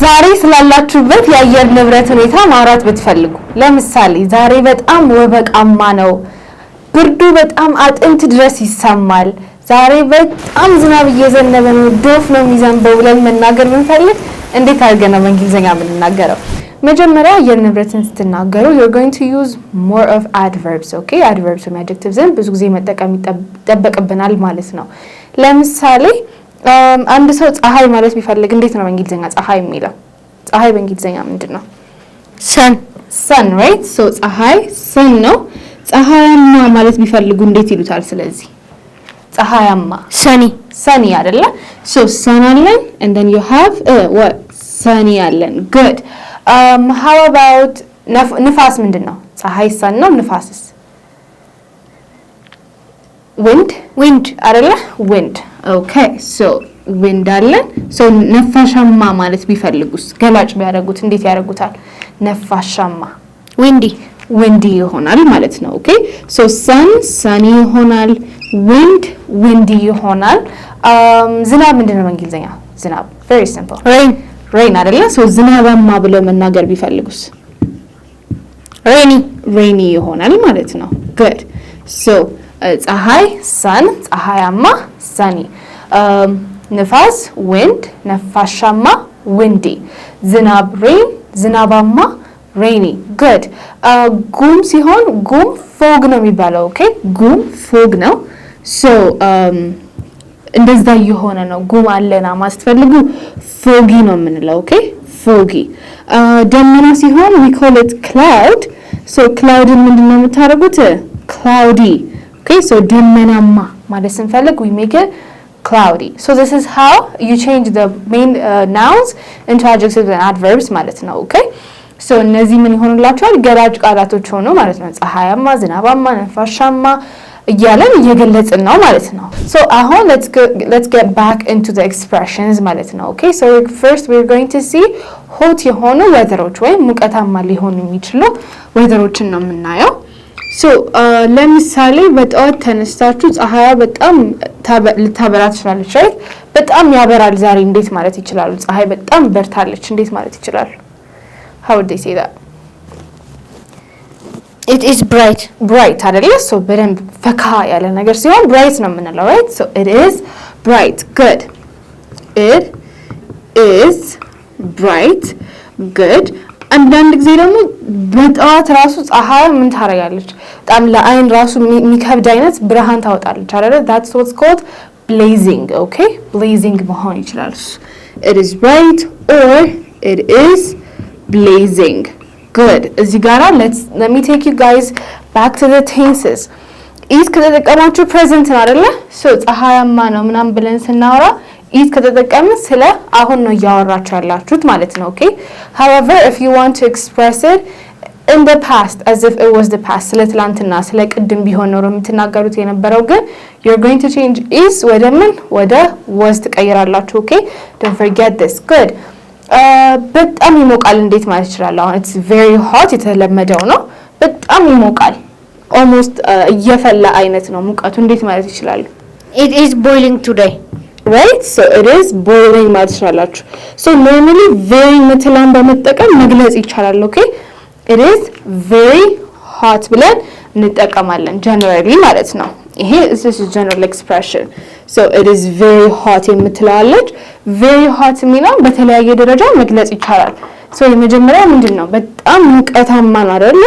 ዛሬ ስላላችሁበት የአየር ንብረት ሁኔታ ማውራት ብትፈልጉ ለምሳሌ ዛሬ በጣም ወበቃማ ነው ብርዱ በጣም አጥንት ድረስ ይሰማል ዛሬ በጣም ዝናብ እየዘነበ ነው ዶፍ ነው የሚዘንበው ብለን መናገር ብንፈልግ እንዴት አድርገን ነው በእንግሊዘኛ የምንናገረው መጀመሪያ የአየር ንብረትን ስትናገሩ you're going to use more of adverbs okay adverbs and adjectives ብዙ ጊዜ መጠቀም ይጠበቅብናል ማለት ነው ለምሳሌ አንድ ሰው ፀሐይ ማለት ቢፈልግ እንዴት ነው በእንግሊዘኛ ፀሐይ የሚለው ፀሐይ በእንግሊዘኛ ምንድነው sun right so ፀሐይ sun ነው ፀሐያማ ማለት ቢፈልጉ እንዴት ይሉታል ስለዚህ ፀሐያማ sunny አይደለ so sun አለን and then you have what sunny አለን good how about ንፋስ ምንድነው ፀሐይ sun ነው ንፋስስ wind አይደለ wind okay so wind አለን so ነፋሻማ ማለት ቢፈልጉስ ገላጭ ቢያደርጉት እንዴት ያደርጉታል ነፋሻማ windy ይሆናል ማለት ነው okay so sunny ይሆናል windy ይሆናል ዝናብ ምንድነው በእንግሊዘኛ ዝናብ very simple rain አይደለ so ዝናባማ ብለው መናገር ቢፈልጉስ rainy ይሆናል ማለት ነው good so ፀሐይ sun ፀሐያማ sunny ንፋስ wind ነፋሻማ windy ዝናብ rain ዝናባማ rainy good ጉም ሲሆን ጉም fog ነው የሚባለው okay ጉም fog ነው so እንደዛ የሆነ ነው ጉም አለና ማስተፈልጉ foggy ነው የምንለው okay foggy ደመና ሲሆን we call it cloud so cloud ምንድነው የምታረጉት cloudy okay so ደመናማ ማለት ስንፈልግ we make it cloudy so this is how you change the main nouns into adjectives and adverbs ማለት ነው okay so እነዚህ ምን ይሆኑላችኋል ገላጭ ቃላቶች ሆኖ ማለት ነው ፀሐያማ ዝናባማ ነፋሻማ እያለን እየገለጽን ነው ማለት ነው so አሁን let's get back into the expressions ማለት ነው okay so first we're going to see hot የሆኑ weatherዎች ወይ ሙቀታማ ሊሆኑ የሚችሉ weatherዎችን ነው የምናየው so ለምሳሌ በጠዋት ተነስታችሁ ፀሐያ በጣም ልታበራ ትችላለች right በጣም ያበራል ዛሬ እንዴት ማለት ይችላሉ ፀሐይ በጣም በርታለች እንዴት ማለት ይችላሉ how would they say that it is bright አይደለ so በደንብ ፈካ ያለ ነገር ሲሆን bright ነው የምንለው right so it is bright good it is bright good አንዳንድ ጊዜ ደግሞ በጠዋት ራሱ ፀሐይ ምን ታረጋለች በጣም ለአይን ራሱ የሚከብድ አይነት ብርሃን ታወጣለች አይደለ that's what's called blazing okay blazing መሆን ይችላል it is bright or it is blazing good እዚህ ጋራ let me take you guys back to the tenses is ከተጠቀማችሁ present ነው አይደለ so ፀሐያማ ነው ምናምን ብለን ስናወራ is ከተጠቀምን ስለ አሁን ነው ያወራችሁ ያላችሁት ማለት ነው okay however if you want to express it in the past as if it was the past ስለ ትላንትና ስለ ቅድም ቢሆን ነው የምትናገሩት የነበረው ግን you're going to change is ወደ ምን ወደ was ትቀይራላችሁ okay don't forget this good በጣም ይሞቃል እንዴት ማለት ይችላል አሁን it's very hot የተለመደው ነው በጣም ይሞቃል almost እየፈላ አይነት ነው ሙቀቱ እንዴት ማለት ይችላል it is boiling today right so it is boiling ማለት ይችላልችሁ so normally very ምትላን በመጠቀም መግለጽ ይቻላል okay it is very hot ብለን እንጠቀማለን generally ማለት ነው ይሄ this is general expression so it is very hot የምትላለች very hot የሚለው በተለያየ ደረጃ መግለጽ ይቻላል so የመጀመሪያው ምንድነው በጣም ሙቀታማ ነው አይደል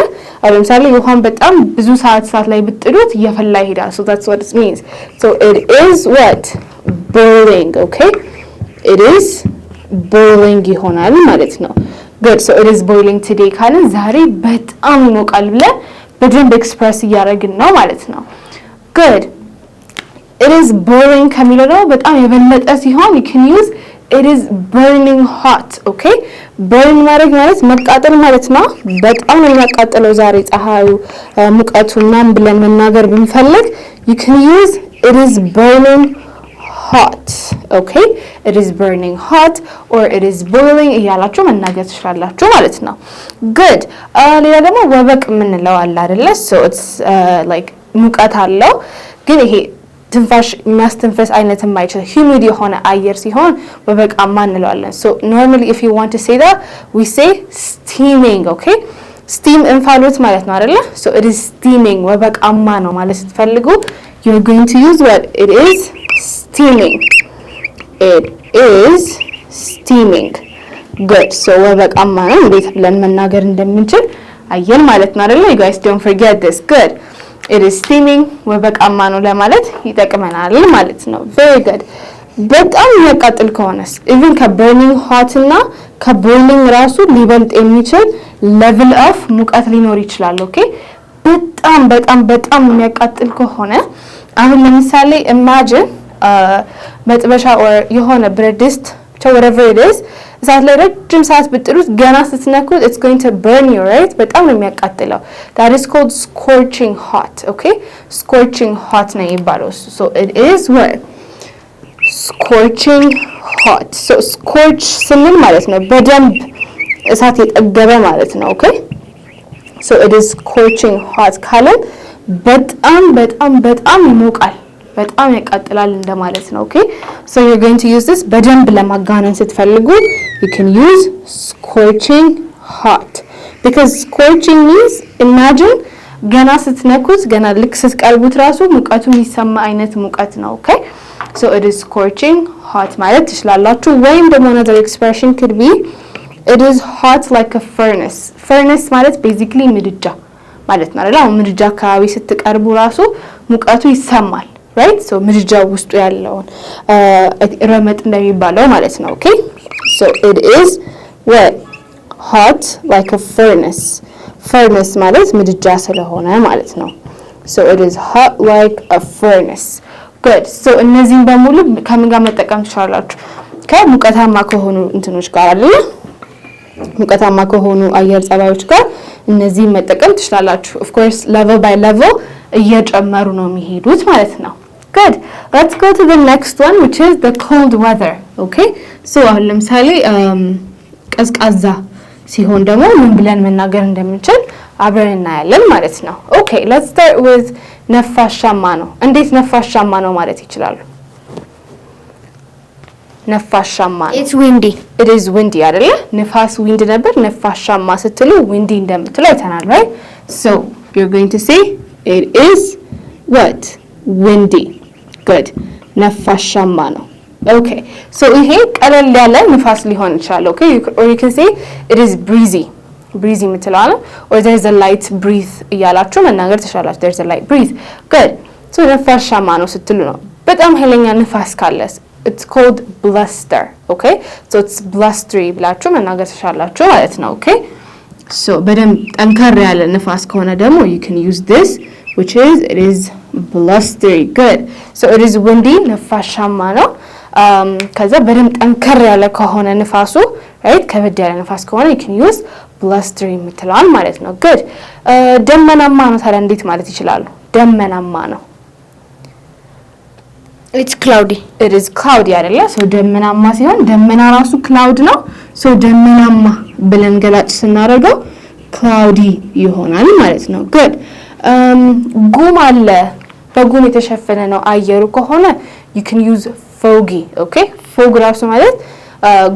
ለምሳሌ ውሃን በጣም ብዙ ሰዓት ላይ ብትጥሉት እየፈላ ይሄዳል so that's what it means so it is what boiling okay it is boiling ይሆናል ማለት ነው good so it is boiling today ካልን ዛሬ በጣም ይሞቃል ብለን በደንብ ኤክስፕረስ እያደረግን ነው ማለት ነው good it is boiling ከሚለው ደግሞ በጣም የበለጠ ሲሆን you can use it is burning hot okay burn ማለት መቃጠል ማለት ነው በጣም ነው የሚያቃጥለው ዛሬ ፀሐዩ ሙቀቱ ምናምን ብለን መናገር ብንፈልግ you can use it is burning hot okay it is burning hot or it is boiling እያላችሁ መናገር ትችላላችሁ ማለት ነው good ሌላ ደግሞ ወበቅ የምንለው አለ አይደለ so it's like ሙቀት አለው ግን ይሄ ትንፋሽ የሚያስተንፈስ አይነት የማይችል humid የሆነ አየር ሲሆን ወበቃማ እንለዋለን። so normally if you want to say that we say steaming. okay steam እንፋሎት ማለት ነው አይደለ? so it is steaming ወበቃማ ነው ማለት ስትፈልጉ you're going to use what? it is steaming. it is steaming. good. so ወበቃማ ነው እንዴት ብለን መናገር እንደምንችል አየን ማለት ነው አይደለ? you guys don't forget this. good. it is steaming ወበቃማ ነው ለማለት ይጠቅመናል ማለት ነው። very good. በጣም የሚያቃጥል ከሆነስ even ከburning hot እና ከboiling ራሱ ሊበልጥ የሚችል level of ሙቀት ሊኖር ይችላል። okay በጣም በጣም በጣም የሚያቃጥል ከሆነ አሁን ለምሳሌ imagine መጥበሻ or የሆነ ብረት ድስት whatever it is እሳት ላይ ረጅም ሰዓት ብጥሩት ገና ስትነኩት it's going to burn you, right? በጣም ነው የሚያቃጥለው. that is called scorching hot. okay scorching hot ነው የሚባለው. so it is what? scorching hot. so scorch ስንል ማለት ነው በደንብ እሳት የጠገበ ማለት ነው። okay so it is scorching hot ካለን በጣም በጣም በጣም ይሞቃል በጣም ያቃጥላል እንደማለት ነው። okay so you're going to use this በደንብ ለማጋነን ስትፈልጉ you can use scorching hot because scorching means imagine ገና ስትነኩት ገና ልክ ስትቀርቡት ራሱ ሙቀቱ የሚሰማ አይነት ሙቀት ነው። okay so it is scorching hot ማለት ትችላላችሁ። ወይም ደግሞ another expression could be it is hot like a furnace. furnace ማለት basically ምድጃ ማለት ነው አይደል? አሁን ምድጃ አካባቢ ስትቀርቡ ራሱ ሙቀቱ ይሰማል right? so ምድጃው ውስጡ ያለውን ረመጥ እንደሚባለው ማለት ነው። okay so it is what? hot like a furnace. furnace ማለት ምድጃ ስለሆነ ማለት ነው። so it is hot like a furnace. good. so እነዚህን በሙሉ ከምን ጋር መጠቀም ትችላላችሁ? ከሙቀታማ ከሆኑ እንትኖች ጋር አይደል? ሙቀታማ ከሆኑ አየር ጸባዮች ጋር እነዚህን መጠቀም ትችላላችሁ። of course level by level እየጨመሩ ነው የሚሄዱት ማለት ነው። good. let's go to the next one which is the cold weather. okay so አሁን ለምሳሌ ቀዝቃዛ ሲሆን ደግሞ ምን ብለን መናገር እንደምንችል አብረን እናያለን ማለት ነው። okay let's start with ነፋሻማ ነው። እንዴት ነፋሻማ ነው ማለት ይችላሉ? ነፋሻማ ነው it's windy. it is windy አይደለ? ንፋስ wind ነበር። ነፋሻማ ስትሉ windy እንደምትሉ አይተናል right? so you're going to say it is what? windy. good. ነፋሻማ ነው። okay so ይሄ ቀለል ያለ ንፋስ ሊሆን ይችላል። okay or you can say it is breezy. breezy ምትላለ or there's a light breeze እያላችሁ መናገር ትችላላችሁ። there's a light breeze. good. so ነፋሻማ ነው ስትሉ ነው። በጣም ኃይለኛ ንፋስ ካለስ it's called bluster. okay so it's blustery ብላችሁ መናገር ትችላላችሁ ማለት ነው። okay so በደንብ ጠንከር ያለ ንፋስ ከሆነ ደግሞ you can use this which is it is blustery. good. so it is windy ነፋሻማ ነው። ከዛ በደንብ ጠንከር ያለ ከሆነ ንፋሱ right ከበድ ያለ ንፋስ ከሆነ you can use blustery የምትለዋል ማለት ነው። good. ደመናማ ነው ታዲያ እንዴት ማለት ይችላሉ? ደመናማ ነው it's cloudy. it is cloudy አይደለ? so ደመናማ ሲሆን ደመና ራሱ cloud ነው። so ደመናማ ብለን ገላጭ ስናደርገው cloudy ይሆናል ማለት ነው። good. ጉም አለ በጉም የተሸፈነ ነው አየሩ ከሆነ you can use foggy. okay fog ራሱ ማለት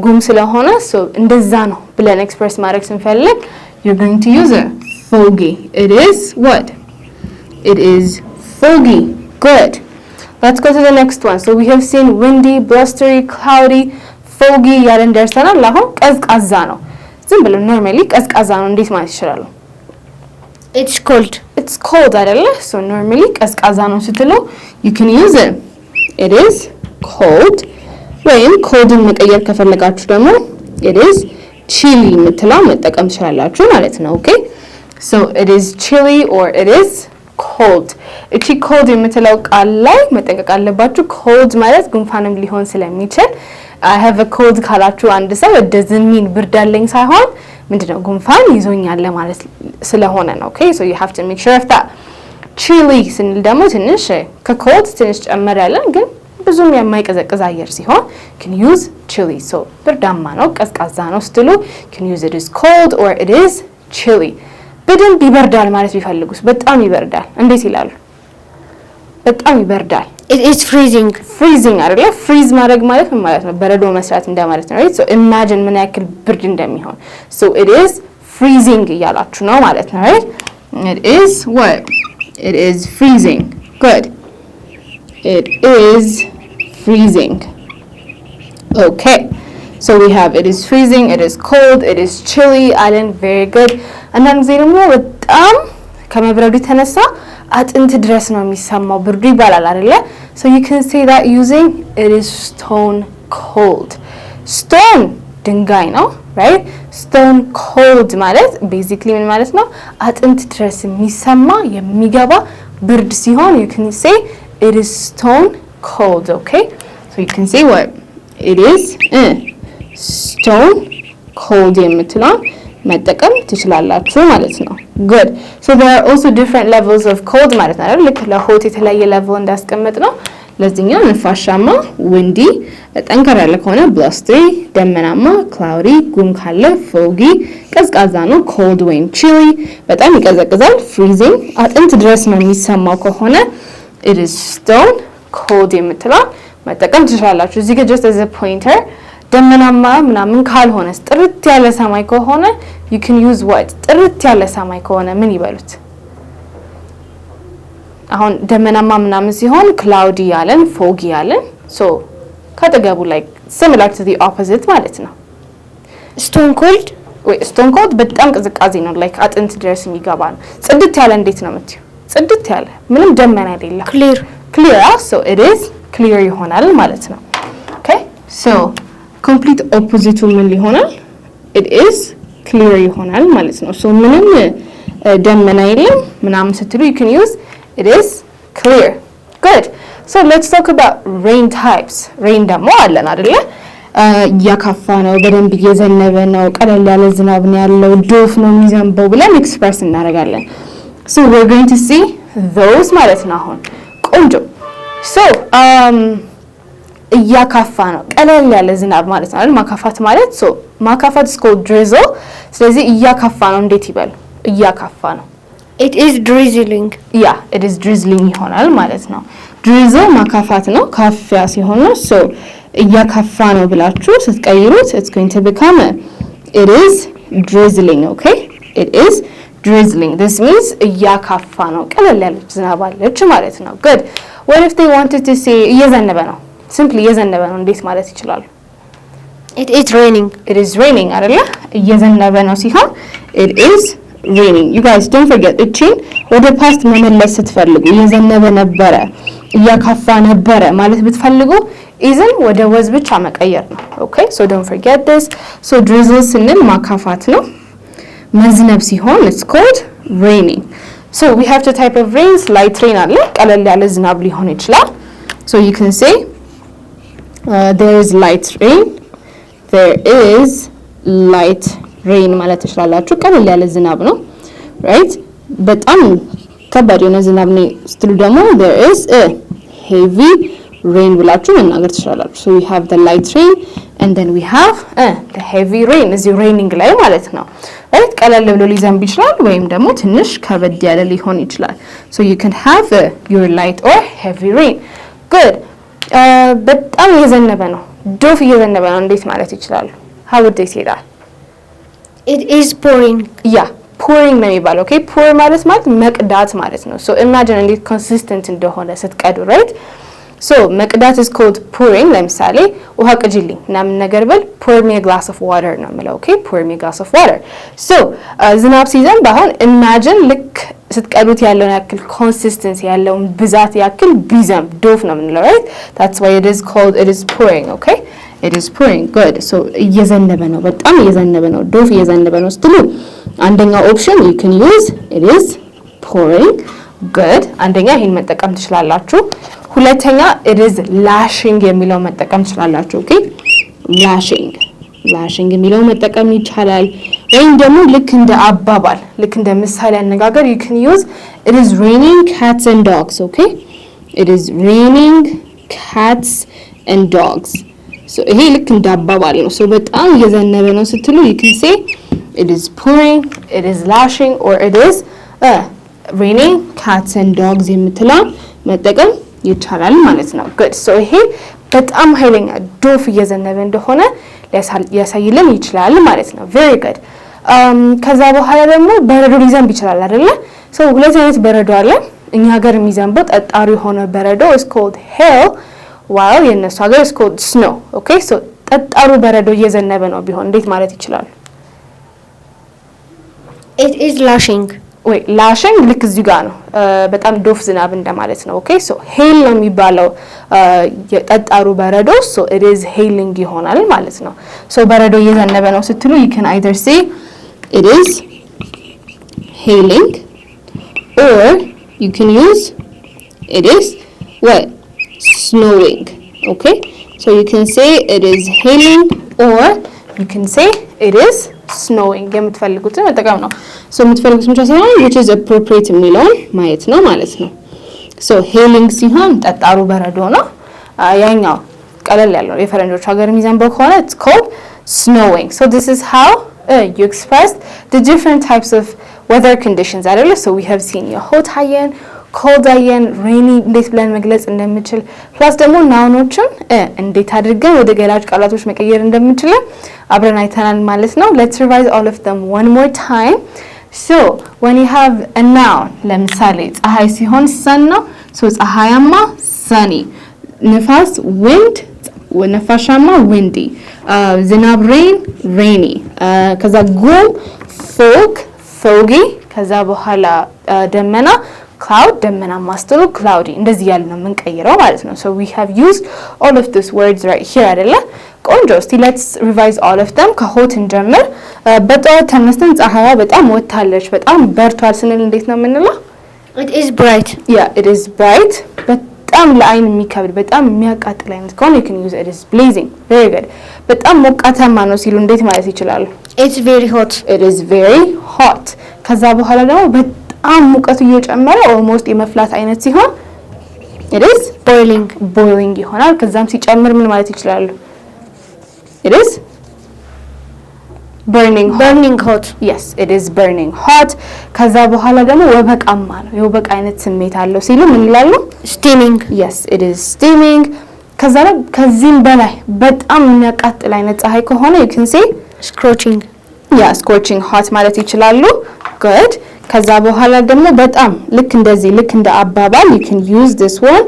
ጉም ስለሆነ so እንደዛ ነው ብለን ኤክስፕረስ ማድረግ ስንፈልግ you're going to use a foggy. it is what? it is foggy. good. let's go to the next one. so we have seen windy, blustery, cloudy, foggy ያለን ደርሰናል። አሁን ቀዝቃዛ ነው። ዝም ብለን normally ቀዝቃዛ ነው እንዴት ማለት ይችላል? it's cold. it's cold አይደለ? so normally ቀዝቃዛ ነው ስትሉ you can use it. it is cold. ወይም coldን መቀየር ከፈለጋችሁ ደግሞ it is chilly የምትለው መጠቀም ትችላላችሁ ማለት ነው። okay so it is chilly or it is cold. እቺ cold የምትለው ቃል ላይ መጠንቀቅ አለባችሁ። cold ማለት ጉንፋንም ሊሆን ስለሚችል I have a cold ካላችሁ አንድ ሰው it doesn't mean ብርድ አለኝ ሳይሆን ምንድነው ጉንፋን ይዞኛል ማለት ስለሆነ ነው። okay so you have to make sure of that. chilly ስንል ደግሞ ትንሽ ከcold ትንሽ ጨመር ያለ ግን ብዙም የማይቀዘቅዝ አየር ሲሆን can use chilly. so ብርዳማ ነው ቀዝቃዛ ነው ስትሉ can use it is cold or it is chilly. በደንብ ይበርዳል ማለት ቢፈልጉስ በጣም ይበርዳል እንዴት ይላሉ? በጣም ይበርዳል It is freezing. freezing አይደለ? freeze ማድረግ ማለት ምን ማለት ነው? በረዶ መስራት እንደማለት ነው right? so imagine ምን ያክል ብርድ እንደሚሆን so it is freezing እያላችሁ ነው ማለት ነው right? it is what? it is freezing. good. it is freezing. okay. so we have it is freezing, it is cold, it is chilly. Alan, very good. አንዳንድ ጊዜ ደግሞ በጣም ከመብረዱ የተነሳ አጥንት ድረስ ነው የሚሰማው ብርዱ ይባላል አይደለ? so you can say that using it is stone cold. stone ድንጋይ ነው right? stone cold ማለት basically ምን ማለት ነው? አጥንት ድረስ የሚሰማ የሚገባ ብርድ ሲሆን you can say it is stone cold. okay? so you can say what? it is stone cold የምትለው መጠቀም ትችላላችሁ ማለት ነው good. so there are also different levels of cold ማለት ነው አይደል? ልክ ለሆት የተለያየ level እንዳስቀመጥ ነው ለዚህኛው ነፋሻማ windy፣ ጠንከር ያለ ከሆነ blustery፣ ደመናማ cloudy፣ ጉም ካለ foggy፣ ቀዝቃዛ ነው cold ወይም chilly፣ በጣም ይቀዘቅዛል freezing፣ አጥንት ድረስ ነው የሚሰማው ከሆነ it is stone cold የምትለው መጠቀም ትችላላችሁ። እዚህ ጋር just as a pointer ደመናማ ምናምን ካልሆነ ጥርት ያለ ሰማይ ከሆነ you can use what? ጥርት ያለ ሰማይ ከሆነ ምን ይበሉት? አሁን ደመናማ ምናምን ሲሆን cloudy ያለን foggy ያለን so ካጠገቡ like similar to the opposite ማለት ነው። stone cold ወይ stone cold በጣም ቅዝቃዜ ነው like አጥንት ድረስ የሚገባ ነው። ጽድት ያለ እንዴት ነው የምትዩ? ጽድት ያለ ምንም ደመና የሌለው clear so it is clear ይሆናል ማለት ነው። okay so complete opposite ምን ይሆናል? it is clear ይሆናል ማለት ነው። so ምንም ደመና የለም ምናምን ስትሉ you can use it is clear. good. so let's talk about rain types. rain ደግሞ አለን አይደለ? እያካፋ ነው፣ በደንብ እየዘነበ ነው፣ ቀለል ያለ ዝናብ ነው ያለው፣ ዶፍ ነው የሚዘንበው ብለን ኤክስፕረስ እናደርጋለን። so we're going to see those ማለት ነው። አሁን ቆንጆ so እያካፋ ነው፣ ቀለል ያለ ዝናብ ማለት ነው አይደል? ማካፋት ማለት so ማካፋት is called drizzle። ስለዚህ እያካፋ ነው እንዴት ይበሉ? እያካፋ ነው it is drizzling. yeah it is drizzling ይሆናል ማለት ነው። drizzle ማካፋት ነው፣ ካፊያ ሲሆን ነው። so እያካፋ ነው ብላችሁ ስትቀይሩት it's going to become it is drizzling. okay it is drizzling. this means እያካፋ ነው፣ ቀለል ያለ ዝናብ አለች ማለት ነው። good. what if they wanted to say እየዘነበ ነው? simply እየዘነበ ነው እንዴት ማለት ይችላሉ? it is raining. it is raining አይደለ? እየዘነበ ነው ሲሆን it is raining. you guys don't forget እቺን ወደ ፓስት መመለስ ስትፈልጉ እየዘነበ ነበረ፣ እያካፋ ነበረ ማለት ብትፈልጉ isn't ወደ was ብቻ መቀየር ነው። okay so don't forget this. so drizzle ስንል ማካፋት ነው፣ መዝነብ ሲሆን it's called raining. so we have two type of rains. light rain አለ፣ ቀለል ያለ ዝናብ ሊሆን ይችላል። so you can say there is light rain, there is light rain ማለት ትችላላችሁ። ቀለል ያለ ዝናብ ነው right? በጣም ከባድ የሆነ ዝናብ ነው ስትሉ ደግሞ there is a heavy rain ብላችሁ መናገር ትችላላችሁ። so we have the light rain and then we have the heavy rain. እዚህ raining ላይ ማለት ነው right? ቀለል ብሎ ሊዘንብ ይችላል ወይም ደግሞ ትንሽ ከበድ ያለ ሊሆን ይችላል። so you can have your light or heavy rain. good. በጣም እየዘነበ ነው፣ ዶፍ እየዘነበ ነው እንዴት ማለት ይችላሉ? how would they say that? it is pouring. yeah pouring ነው የሚባለው። okay pour ማለት መቅዳት ማለት ነው። so imagine እንዴት consistent እንደሆነ ስትቀዱ right? so መቅዳት is called pouring። ለምሳሌ ውሃ ቅጂልኝ ምናምን ነገር ብል pour me a glass of water ነው የምለው። okay pour me a glass of water. so ዝናብ ሲዘንብ አሁን imagine ልክ ስትቀዱት ያለውን ያክል consistency ያለውን ብዛት ያክል ቢዘንብ ዶፍ ነው የምንለው right? that's why it is called it is pouring. okay it is pouring. good. so እየዘነበ ነው፣ በጣም እየዘነበ ነው፣ ዶፍ እየዘነበ ነው ስትሉ አንደኛው ኦፕሽን you can use it is pouring. good. አንደኛ ይሄን መጠቀም ትችላላችሁ። ሁለተኛ it is lashing የሚለው መጠቀም ትችላላችሁ። okay lashing የሚለው መጠቀም ይቻላል። ወይም ደግሞ ልክ እንደ አባባል ልክ እንደ ምሳሌ አነጋገር you can use it is raining cats and dogs. okay it is raining cats and dogs. so ይሄ ልክ እንደ አባባል ነው። so በጣም እየዘነበ ነው ስትሉ you can say it is pouring, it is lashing or it is raining cats and dogs የምትለው መጠቀም ይቻላል ማለት ነው። good so ይሄ በጣም ኃይለኛ ዶፍ እየዘነበ እንደሆነ ሊያሳይልን ይችላል ማለት ነው። very good ከዛ በኋላ ደግሞ በረዶ ሊዘንብ ይችላል አይደለ? so ሁለት አይነት በረዶ አለ። እኛ ሀገር የሚዘንበው ጠጣሩ የሆነ በረዶ is called hail while የነሱ ሀገር is called snow okay so ጠጣሩ በረዶ እየዘነበ ነው ቢሆን እንዴት ማለት ይችላል? it is lashing ወይ ላሽንግ ልክ እዚህ ጋር ነው በጣም ዶፍ ዝናብ እንደማለት ነው። ኦኬ ሶ ሄል ነው የሚባለው የጠጣሩ በረዶ ሶ it is hailing ይሆናል ማለት ነው። ሶ በረዶ እየዘነበ ነው ስትሉ you can either say it is hailing or you can use it is what snowing okay so you can say it is hailing or you can say it is snowing የምትፈልጉትን መጠቀም ነው። ሶ የምትፈልጉትን ብቻ ሳይሆን which is appropriate የሚለውን ማየት ነው ማለት ነው። ሶ hailing ሲሆን ጠጣሩ በረዶ ነው። ያኛው ቀለል ያለው የፈረንጆች ሀገር የሚዘንበው ከሆነ it's called snowing. So this is how you express the different types of weather conditions አይደለ? So we have seen hot አየን cold አየን rainy እንዴት ብለን መግለጽ እንደምንችል ፕላስ ደግሞ ናውኖችን እንዴት አድርገን ወደ ገላጭ ቃላቶች መቀየር እንደምንችል አብረን አይተናል ማለት ነው። let's revise all of them one more time. so when you have a noun ለምሳሌ ፀሐይ ሲሆን sun ነው so ፀሐያማ sunny ንፋስ wind ነፋሻማ windy ዝናብ rain rainy ከዛ ጉም fog foggy ከዛ በኋላ ደመና cloud ደመናማ ስትሉ cloudy እንደዚህ ያለ ነው የምንቀይረው ማለት ነው። so we have used all of these words right here አይደለ? ቆንጆ እስቲ let's revise all of them ከሆት እንጀምር። በጠዋት ተነስተን ፀሐይዋ በጣም ወጣለች በጣም በርቷል ስንል እንዴት ነው የምንለው? it is bright yeah it is bright በጣም ለአይን የሚከብድ በጣም የሚያቃጥል አይነት ከሆነ you can use it is blazing very good በጣም ሞቃታማ ነው ሲሉ እንዴት ማለት ይችላሉ? it's very hot it is very hot ከዛ በኋላ ደግሞ በጣም ሙቀቱ እየጨመረ almost የመፍላት አይነት ሲሆን it is boiling ይሆናል። ከዛም ሲጨምር ምን ማለት ይችላሉ? it is burning hot yes it is burning hot ከዛ በኋላ ደግሞ ወበቃማ ነው የወበቃ አይነት ስሜት አለው ሲሉ ምን ይላሉ? steaming yes it is steaming ከዛ ከዚህም በላይ በጣም የሚያቃጥል አይነት ፀሐይ ከሆነ you can say scorching yeah scorching hot ማለት ይችላሉ። good ከዛ በኋላ ደግሞ በጣም ልክ እንደዚህ ልክ እንደ አባባል you can use this one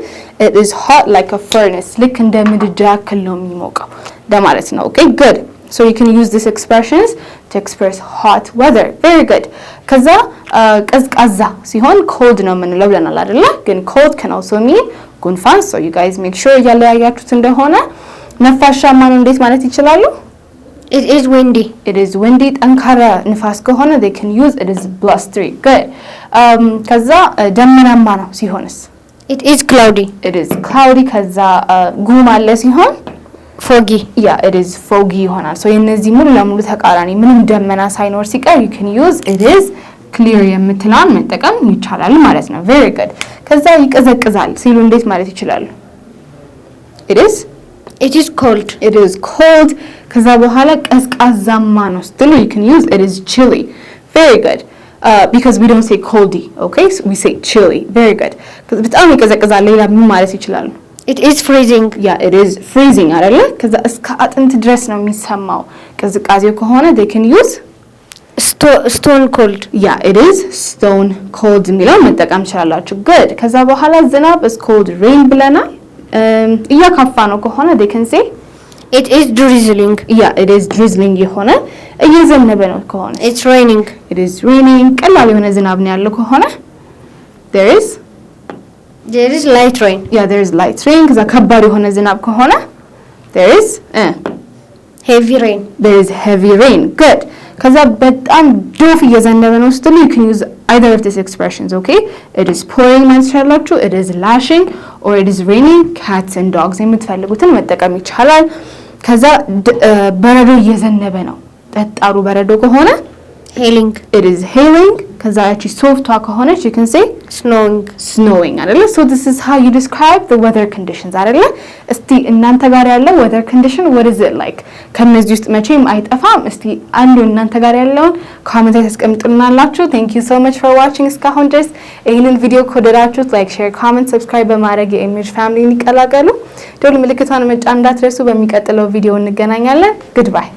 it is hot like a furnace ልክ እንደ ምድጃ ያክል ነው የሚሞቀው ለማለት ነው። okay good so you can use these expressions to express hot weather very good ከዛ ቀዝቃዛ ሲሆን cold ነው የምንለው ብለናል አይደለ? ግን cold can also mean ጉንፋን so you guys make sure ያለያያችሁት እንደሆነ ነፋሻማ ነው እንዴት ማለት ይችላሉ? it is windy ጠንካራ ንፋስ ከሆነ they can use it is blustery good ከዛ ደመናማ ነው ሲሆንስ it is cloudy ከዛ ጉም አለ ሲሆን foggy yeah it is foggy ይሆናል። so የነዚህ ሙሉ ለሙሉ ተቃራኒ ምንም ደመና ሳይኖር ሲቀር you can use it is clear የምትለውን መጠቀም ይቻላል ማለት ነው። very good ከዛ ይቀዘቅዛል ሲሉ እንዴት ማለት ይችላሉ? it is cold ከዛ በኋላ ቀዝቃዛማ ነው ስትሉ you can use it is chilly very good because we don't say coldy okay so we say chilly very good በጣም ይቀዘቅዛል ሌላ ምን ማለት ይችላሉ? it is freezing yeah it is freezing አይደለ? ከዛ እስከ አጥንት ድረስ ነው የሚሰማው ቅዝቃዜው ከሆነ they can use stone cold yeah it is stone cold የሚለውን መጠቀም ትችላላችሁ። good ከዛ በኋላ ዝናብ is called rain ብለናል። እያካፋ ነው ከሆነ they can say it is drizzling yeah it is drizzling የሆነ እየዘነበ ነው ከሆነ it's raining it is raining ቀላል የሆነ ዝናብ ነው ያለው ከሆነ there is light rain yeah there is light rain ከዛ ከባድ የሆነ ዝናብ ከሆነ there is heavy rain good ከዛ በጣም ዶፍ እየዘነበ ነው ስትሉ you can use either of these expressions okay it is pouring ማለት ይችላልላችሁ it is lashing or it is raining cats and dogs የምትፈልጉትን መጠቀም ይቻላል። ከዛ በረዶ እየዘነበ ነው ጠጣሩ በረዶ ከሆነ hailing it is hailing ከዛ ያቺ ሶፍቷ ከሆነች you can say snowing አይደለ? So this is how you describe the weather conditions አይደለ? እስቲ እናንተ ጋር ያለው weather condition what is it like? ከነዚህ ውስጥ መቼም አይጠፋም። እስቲ አንዱ እናንተ ጋር ያለውን ኮሜንት ላይ ታስቀምጡልናላችሁ። thank you so much for watching እስካሁን ድረስ። ይሄንን ቪዲዮ ከወደዳችሁት ላይክ፣ ሼር፣ ኮሜንት፣ ሰብስክራይብ በማድረግ የኢሜጅ ፋሚሊን ይቀላቀሉ። ደውል ምልክቷን መጫን እንዳትረሱ። በሚቀጥለው ቪዲዮ እንገናኛለን። goodbye